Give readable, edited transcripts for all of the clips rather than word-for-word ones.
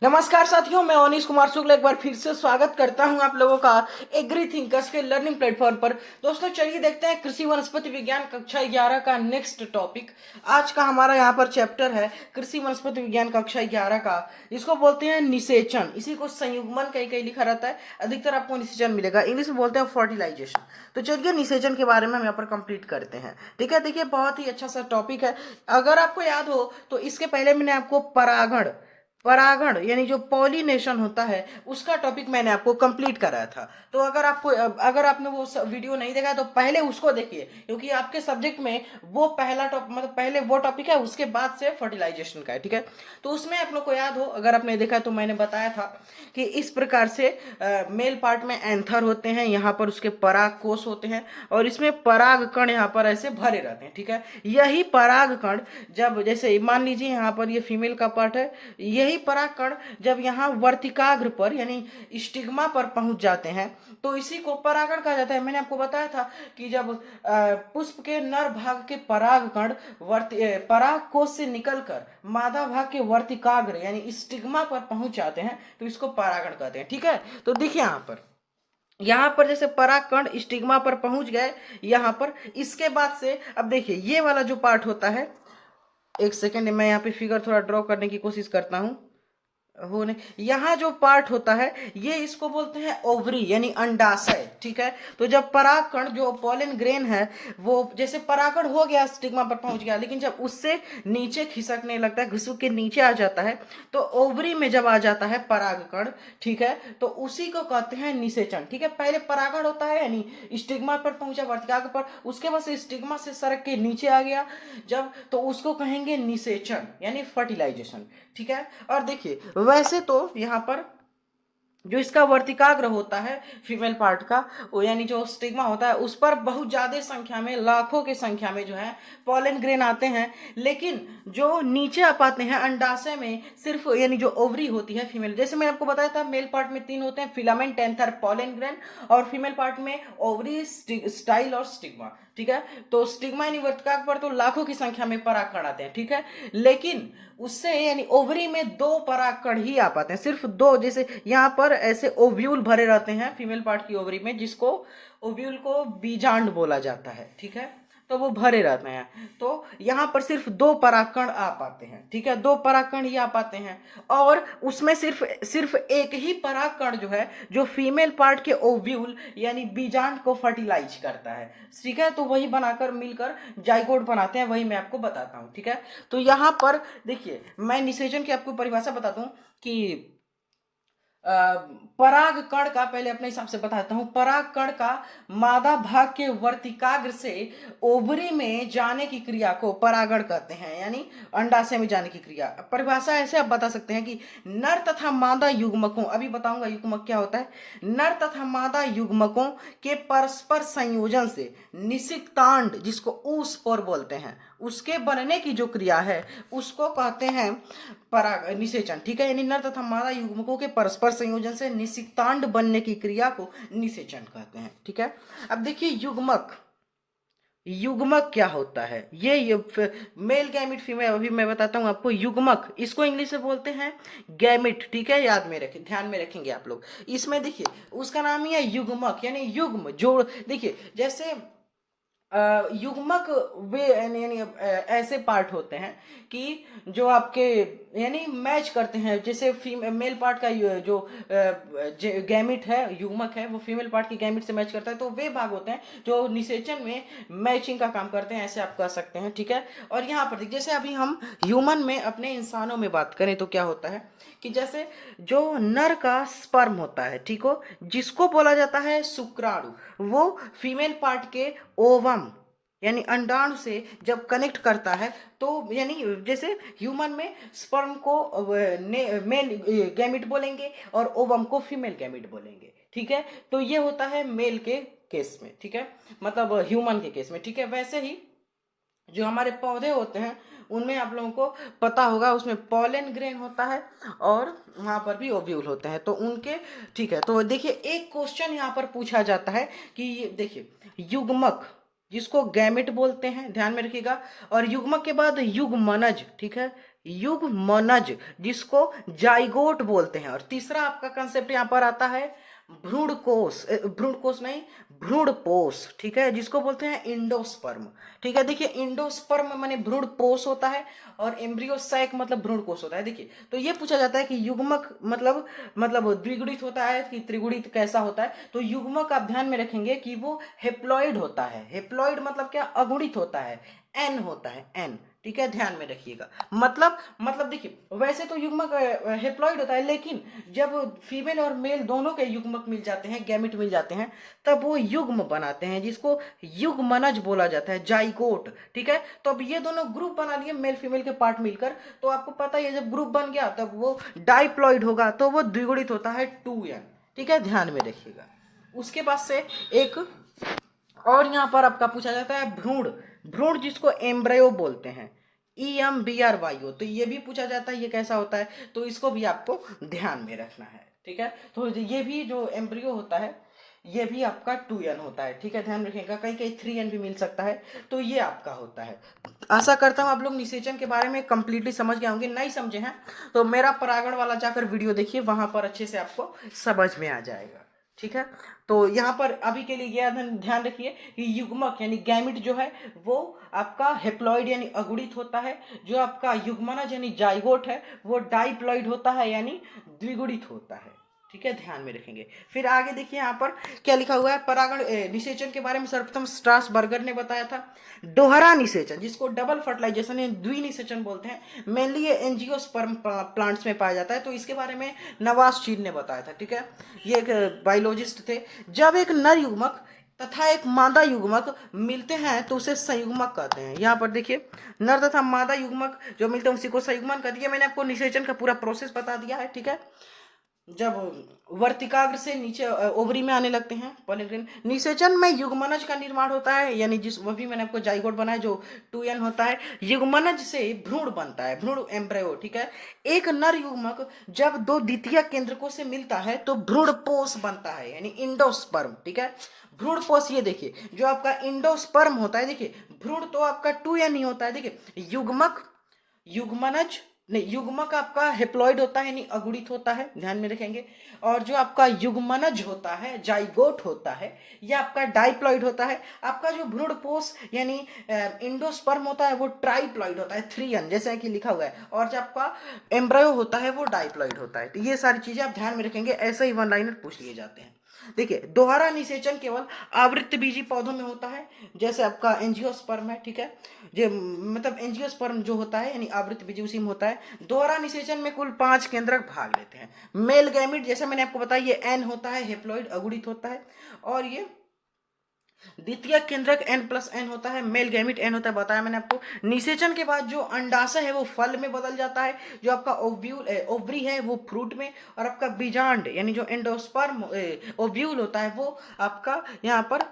नमस्कार साथियों, मैं अनीश कुमार शुक्ल एक बार फिर से स्वागत करता हूं आप लोगों का एग्री थिंकर्स के लर्निंग प्लेटफॉर्म पर। दोस्तों चलिए देखते हैं कृषि वनस्पति विज्ञान कक्षा 11 का नेक्स्ट टॉपिक। आज का हमारा यहाँ पर चैप्टर है कृषि वनस्पति विज्ञान कक्षा 11 का। इसको बोलते हैं निषेचन, इसी को संयुग्मन कहीं कहीं लिखा रहता है, अधिकतर आपको निषेचन मिलेगा। इंग्लिश में बोलते हैं फर्टिलाइजेशन। तो चलिए निषेचन के बारे में हम यहाँ पर कंप्लीट करते हैं। ठीक है, देखिए बहुत ही अच्छा सा टॉपिक है। अगर आपको याद हो तो इसके पहले मैंने आपको परागण परागण यानी जो पॉलिनेशन होता है उसका टॉपिक मैंने आपको कंप्लीट कराया था। तो अगर आपने वो वीडियो नहीं देखा तो पहले उसको देखिए, क्योंकि आपके सब्जेक्ट में वो पहला टॉपिक मतलब पहले वो टॉपिक है, उसके बाद से फर्टिलाइजेशन का है। ठीक है, तो उसमें आप लोग को याद हो, अगर आपने देखा तो मैंने बताया था कि इस प्रकार से मेल पार्ट में एंथर होते हैं, यहाँ पर उसके पराग कोष होते हैं और इसमें पराग कण यहाँ पर ऐसे भरे रहते हैं। ठीक है, यही पराग कण जब जैसे मान लीजिए यहाँ पर ये फीमेल का पार्ट है, यही परागकण जब यहाँ वर्तिकाग्र पर यानी स्टिग्मा पर पहुंच जाते हैं तो इसी को परागण कहा जाता है। मैंने आपको बताया था कि जब पुष्प के नर भाग के परागकण पराग कोश से निकलकर मादा भाग के वर्तिकाग्र यानी स्टिग्मा पर पहुंच जाते हैं तो इसको परागण कहते हैं। ठीक है, तो देखिए यहाँ पर जैसे परागकण स्टिग्मा पर पहुंच गए यहाँ पर, इसके बाद से अब देखिए ये वाला जो पार्ट होता है, एक सेकेंड मैं यहाँ पे फिगर थोड़ा ड्रॉ करने की कोशिश करता हूँ। होने यहाँ जो पार्ट होता है ये इसको बोलते हैं ओवरी यानी अंडाशय। ठीक है, तो जब परागकण जो पोलन ग्रेन है वो जैसे परागकण हो गया स्टिग्मा पर पहुंच गया, लेकिन जब उससे नीचे खिसकने लगता है, घिसक के नीचे आ जाता है, तो ओवरी में जब आ जाता है परागकण, ठीक है, तो उसी को कहते हैं निषेचन। ठीक है, पहले परागण होता है यानी स्टिग्मा पर पहुंचा वर्तिकाग्र पर, उसके बाद से स्टिग्मा से सरक के नीचे आ गया जब, तो उसको कहेंगे निषेचन यानी फर्टिलाइजेशन। ठीक है, और देखिए वैसे तो यहाँ पर जो इसका वर्तिकाग्र होता है फीमेल पार्ट का, वो यानी जो स्टिग्मा होता है उस पर बहुत ज्यादा संख्या में, लाखों की संख्या में जो है पॉलन ग्रेन आते हैं, लेकिन जो नीचे आ पाते हैं अंडाशय में सिर्फ यानी जो ओवरी होती है फीमेल, जैसे मैंने आपको बताया था मेल पार्ट में 3 होते हैं, फिलामेंट, एंथर, पॉलन ग्रेन, और फीमेल पार्ट में ओवरी, स्टाइल और स्टिग्मा। ठीक है, तो स्टिग्मा यानी वर्तिकाग्र पर तो लाखों की संख्या में परागकण आते हैं। ठीक है, लेकिन उससे यानी ओवरी में 2 परागकण ही आ पाते हैं, सिर्फ 2। जैसे यहाँ पर ऐसे ओव्यूल भरे रहते हैं फीमेल पार्ट की ओवरी में, जिसको ओव्यूल को बीजांड बोला जाता है। ठीक है, तो वो भरे रहते हैं, तो यहाँ पर सिर्फ 2 परागकण आ पाते हैं। ठीक है, 2 परागकण ही आ पाते हैं, और उसमें सिर्फ सिर्फ एक ही परागकण जो है जो फीमेल पार्ट के ओव्यूल यानी बीजांड को फर्टिलाइज करता है। ठीक है, तो वही बनाकर मिलकर जाइगोट बनाते हैं, वही मैं आपको बताता हूँ। ठीक है, तो यहाँ पर देखिए मैं निषेचन की आपको परिभाषा बताता हूँ कि पराग कण का, पहले अपने हिसाब से बताता हूं, पराग कण का मादा भाग के वर्तिकाग्र से ओवरी में जाने की क्रिया को परागण कहते हैं, यानी अंडाशय में जाने की क्रिया। परिभाषा ऐसे आप बता सकते हैं कि नर तथा मादा युग्मकों, अभी बताऊंगा युग्मक क्या होता है, नर तथा मादा युग्मकों के परस्पर संयोजन से निषिक्तांड, जिसको ऊस्पोर बोलते हैं, उसके बनने की जो क्रिया है उसको कहते हैं पराग निषेचन। ठीक है, यानी नर तथा मादा युग्मकों के परस्पर संयोजन से निषिक्तांड बनने की क्रिया को निषेचन कहते हैं। ठीक है, अब देखिए युग्मक, युग्मक क्या होता है, ये मेल गैमिट फीमेल, अभी मैं बताता हूं आपको। युग्मक इसको इंग्लिश में बोलते हैं गैमिट। ठीक है, याद में रखें, ध्यान में रखेंगे आप लोग। इसमें देखिए उसका नाम ही है युग्मक यानी युग्म जोड़। देखिए जैसे युग्मक वे यानी ऐसे पार्ट होते हैं कि जो आपके यानी मैच करते हैं, जैसे मेल पार्ट का जो गैमिट है, युग्मक है, वो फीमेल पार्ट की गैमिट से मैच करता है, तो वे भाग होते हैं जो निषेचन में मैचिंग का काम करते हैं, ऐसे आप कह सकते हैं। ठीक है, और यहाँ पर जैसे अभी हम ह्यूमन में अपने इंसानों में बात करें तो क्या होता है कि जैसे जो नर का स्पर्म होता है, ठीक हो, जिसको बोला जाता है शुक्राणु, वो फीमेल पार्ट के ओवम यानी अंडाणु से जब कनेक्ट करता है, तो यानी जैसे ह्यूमन में स्पर्म को मेल गैमिट बोलेंगे और ओवम को फीमेल गैमिट बोलेंगे। ठीक है, तो ये होता है मेल के केस में। ठीक है, मतलब ह्यूमन के केस में। ठीक है, वैसे ही जो हमारे पौधे होते हैं उनमें आप लोगों को पता होगा उसमें पॉलन ग्रेन होता है और वहां पर भी ओव्यूल होते हैं, तो उनके, ठीक है, तो देखिए एक क्वेश्चन यहाँ पर पूछा जाता है कि देखिए युग्मक जिसको गैमेट बोलते हैं, ध्यान में रखिएगा, और युग्मक के बाद युग्मनज। ठीक है, युग्मनज जिसको जाइगोट बोलते हैं। और तीसरा आपका कंसेप्ट यहाँ पर आता है भ्रूणकोश, भ्रूणकोश नहीं, भ्रूणपोष, ठीक है, जिसको बोलते हैं इंडोस्पर्म। ठीक है, देखिए इंडोस्पर्म माने भ्रूणपोष होता है और एम्ब्रियोसैक मतलब भ्रूणकोश होता है। देखिए तो ये पूछा जाता है कि युग्मक मतलब द्विगुणित होता है कि त्रिगुणित कैसा होता है। तो युग्मक आप ध्यान में रखेंगे कि वो हेप्लॉइड होता है। हेप्लॉइड मतलब क्या, अगुणित होता है, एन होता है, एन। ठीक है, ध्यान में रखिएगा। मतलब देखिए वैसे तो युग्मक हेप्लॉइड होता है, लेकिन जब फीमेल और मेल दोनों के युग्मक मिल जाते हैं, गैमेट मिल जाते हैं, तब वो युग्म बनाते हैं जिसको युग्मनज बोला जाता है, जाइगोट। ठीक है, तो अब ये दोनों ग्रुप बना लिए मेल फीमेल के पार्ट मिलकर। तो आपको पता ही है जब ग्रुप बन गया तब वो डाइप्लॉइड होगा, तो वो द्विगुणित होता है 2n। ठीक है, ध्यान में रखिएगा। उसके बाद से एक और यहाँ पर आपका पूछा जाता है भ्रूण। भ्रूण जिसको एम्ब्रयो बोलते हैं, EMBRYO, तो ये भी पूछा जाता है ये कैसा होता है, तो इसको भी आपको ध्यान में रखना है। ठीक है, तो ये भी जो एम्ब्रियो होता है ये भी आपका 2n होता है। ठीक है, ध्यान रखिएगा, कहीं कहीं 3n भी मिल सकता है, तो ये आपका होता है। आशा करता हूँ आप लोग निषेचन के बारे में कंप्लीटली समझ गए होंगे। नहीं समझे हैं तो मेरा परागण वाला जाकर वीडियो देखिए, वहां पर अच्छे से आपको समझ में आ जाएगा। ठीक है, तो यहाँ पर अभी के लिए यह ध्यान रखिए कि युग्मक यानी गैमिट जो है वो आपका हेप्लॉइड यानी अगुणित होता है। जो आपका युग्मनज यानी जाइगोट है वो डाइप्लॉइड होता है यानी द्विगुणित होता है। ठीक है, ध्यान में रखेंगे। फिर आगे देखिए यहाँ पर क्या लिखा हुआ है, परागण निषेचन के बारे में सर्वप्रथम स्ट्रासबर्गर ने बताया था। दोहरा निषेचन जिसको डबल फर्टिलाइजेशन या द्विनिषेचन बोलते हैं, मेनली ये एंजियोस्पर्म प्लांट्स में पाया जाता है। तो इसके बारे में नवाज चीन ने बताया था। ठीक है, ये एक बायोलॉजिस्ट थे। जब एक नर युग्मक तथा एक मादा युग्मक मिलते हैं तो उसे संयुग्मक कहते हैं। यहाँ पर देखिए नर तथा मादा युग्मक जो मिलते हैं उसी को संयुग्मन कहते हैं। मैंने आपको निषेचन का पूरा प्रोसेस बता दिया है। ठीक है, जब वर्तिकाग्र से नीचे ओवरी में आने लगते हैं पॉलिग्रेन, निषेचन में युग्मनज का निर्माण होता है, यानी जिस वो भी मैंने आपको जाइगोट बनाया जो 2n होता है। युग्मनज से भ्रूण बनता है, भ्रूण एम्ब्रियो। ठीक है, एक नर युग्मक जब दो द्वितीय केंद्रकों से मिलता है तो भ्रूणपोष बनता है यानी इंडोस्पर्म। ठीक है, भ्रूणपोष, ये देखिए जो आपका इंडोस्पर्म होता है, देखिए भ्रूण तो आपका 2n ही होता है। देखिए युग्मक, युग्मनज नहीं, युग्मक आपका हेप्लॉइड होता है यानी अगुणित होता है, ध्यान में रखेंगे। और जो आपका युग्मनज होता है, जाइगोट होता है, ये आपका डाइप्लॉइड होता है। आपका जो भ्रूणपोष यानी इंडोस्पर्म होता है वो ट्राइप्लॉइड होता है, 3n जैसा कि लिखा हुआ है। और जो आपका एम्ब्रियो होता है वो डाइप्लॉइड होता है। तो ये सारी चीजें आप ध्यान में रखेंगे, ऐसे ही वन लाइनर पूछ लिए जाते हैं। देखिए दोहरा निषेचन केवल आवृत्तबीजी पौधों में होता है, जैसे आपका एंजियोस्पर्म है। ठीक है, जो मतलब एंजियोस्पर्म जो होता है यानी आवृत्तबीजी उसी में होता है। दोहरा निषेचन में कुल 5 केंद्रक भाग लेते हैं। मेल गैमिट जैसे मैंने आपको बताया ये एन होता है, हेप्लॉइड अगुणित होता है। और ये द्वितीय केंद्रक n+n होता है, मेल गैमिट n होता है, बताया मैंने आपको। निषेचन के बाद जो अंडाशय है वो फल में बदल जाता है, जो आपका ओवरी है वो फ्रूट में, और आपका बीजांड यानी जो एंडोस्पर्म ओव्यूल होता है वो आपका यहाँ पर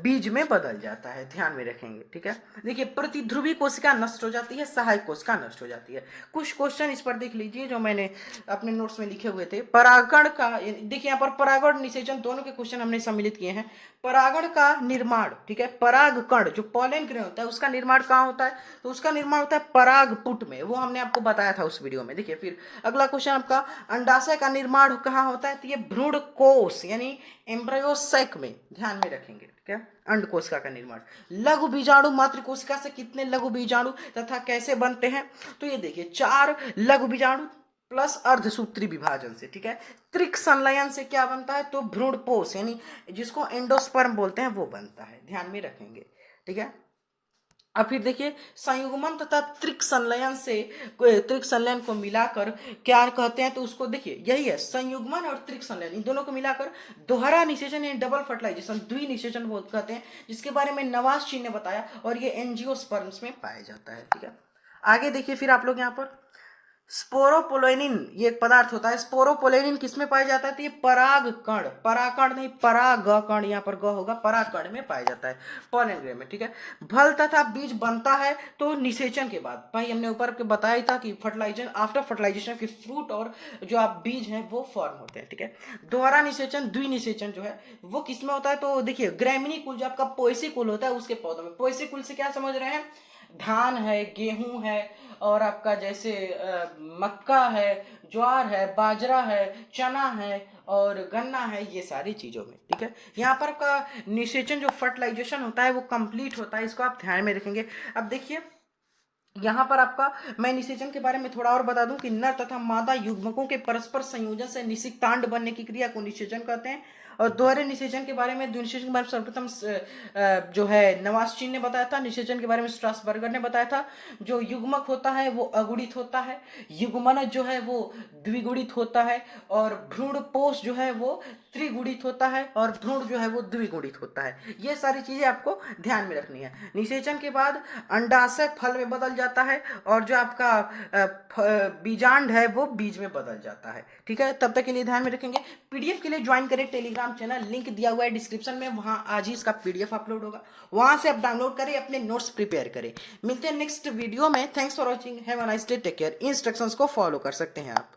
बीज में बदल जाता है, ध्यान में रखेंगे। ठीक है, देखिए प्रतिध्रुवी कोशिका नष्ट हो जाती है, सहायक कोशिका नष्ट हो जाती है। कुछ क्वेश्चन इस पर देख लीजिए जो मैंने अपने नोट्स में लिखे हुए थे। परागण का, देखिए यहाँ पर परागण निषेचन दोनों के क्वेश्चन हमने सम्मिलित किए हैं। परागण का निर्माण, ठीक है, परागकण जो पॉलन ग्रेन होता है उसका निर्माण कहाँ होता है, तो उसका निर्माण होता है परागपुट में, वो हमने आपको बताया था उस वीडियो में। देखिए फिर अगला क्वेश्चन आपका अंडाशय का निर्माण कहाँ होता है, तो ये भ्रूणकोश यानी एम्ब्रियोसैक में, ध्यान में रखेंगे। ठीक है, अंड कोशिका का निर्माण। लघु बीजाणु मातृ कोशिका से कितने लघु बीजाणु तथा कैसे बनते हैं, तो ये देखिए 4 लघु बीजाणु प्लस अर्धसूत्री विभाजन से। ठीक है, त्रिक संलयन से क्या बनता है, तो भ्रूणपोष यानी जिसको एंडोस्पर्म बोलते हैं वो बनता है, ध्यान में रखेंगे। ठीक है, अब फिर देखिए संयुग्मन तथा त्रिक संलयन को मिलाकर क्या कहते हैं, तो उसको देखिए यही है संयुग्मन और त्रिक संलयन, इन दोनों को मिलाकर दोहरा निषेचन यानी डबल फर्टिलाइजेशन द्विनिषेचन कहते हैं, जिसके बारे में नवाज चीन ने बताया, और ये एंजियोस्पर्म्स में पाया जाता है। ठीक है, आगे देखिए फिर आप लोग यहाँ पर स्पोरोपोलेनिन, ये एक पदार्थ होता है। स्पोरोपोलेनिन किसमें पाया जाता है, तो ये परागकण, परागकण नहीं परागकण, यहाँ पर ग होगा, परागकण में पाया जाता है, पॉलन ग्रेन में। ठीक है, फल तथा बीज बनता है तो निषेचन के बाद, भाई हमने ऊपर के बताया ही था कि फर्टिलाइजेशन, आफ्टर फर्टिलाइजेशन की फ्रूट और जो आप बीज हैं वो फॉर्म होते हैं। ठीक है, दोहरा निषेचन द्विनिषेचन जो है वो किसमें होता है, तो देखिए ग्रैमिनी कुल जो आपका पोएसी कुल होता है उसके पौधों में। पोएसी कुल से क्या समझ रहे हैं, धान है, गेहूं है, और आपका जैसे मक्का है, ज्वार है, बाजरा है, चना है और गन्ना है, ये सारी चीज़ों में। ठीक है, यहाँ पर आपका निषेचन जो फर्टिलाइजेशन होता है वो कंप्लीट होता है, इसको आप ध्यान में रखेंगे। अब देखिए यहाँ पर आपका मैं निषेचन के बारे में थोड़ा और बता दूं कि नर तथा मादा युग्मकों के परस्पर संयोजन से निषिक्तांड बनने की क्रिया को निषेचन कहते हैं। और दोहरे निषेचन के बारे में निषेचन के बारे में सर्वप्रथम जो है नवास्चिन ने बताया था। निषेचन के बारे में स्ट्रासबर्गर ने बताया था। जो युग्मक होता है वो अगुणित होता है, युग्मनज जो है वो द्विगुणित होता है, और भ्रूणपोष जो है वो त्रिगुणित होता है, और भ्रूण जो है वो द्विगुणित होता है। ये सारी चीजें आपको ध्यान में रखनी है। निषेचन के बाद अंडाशय फल में बदल जाता है, और जो आपका बीजांड है वो बीज में बदल जाता है। ठीक है, तब तक के लिए ध्यान में रखेंगे। पीडीएफ के लिए ज्वाइन करें टेलीग्राम चैनल, लिंक दिया हुआ है डिस्क्रिप्शन में, वहां आज ही इसका पीडीएफ अपलोड होगा, वहां से आप डाउनलोड करें, अपने नोट्स प्रिपेयर करें। मिलते हैं नेक्स्ट वीडियो में। Thanks for watching, have a nice day, take care. Instructions को फॉलो कर सकते हैं आप।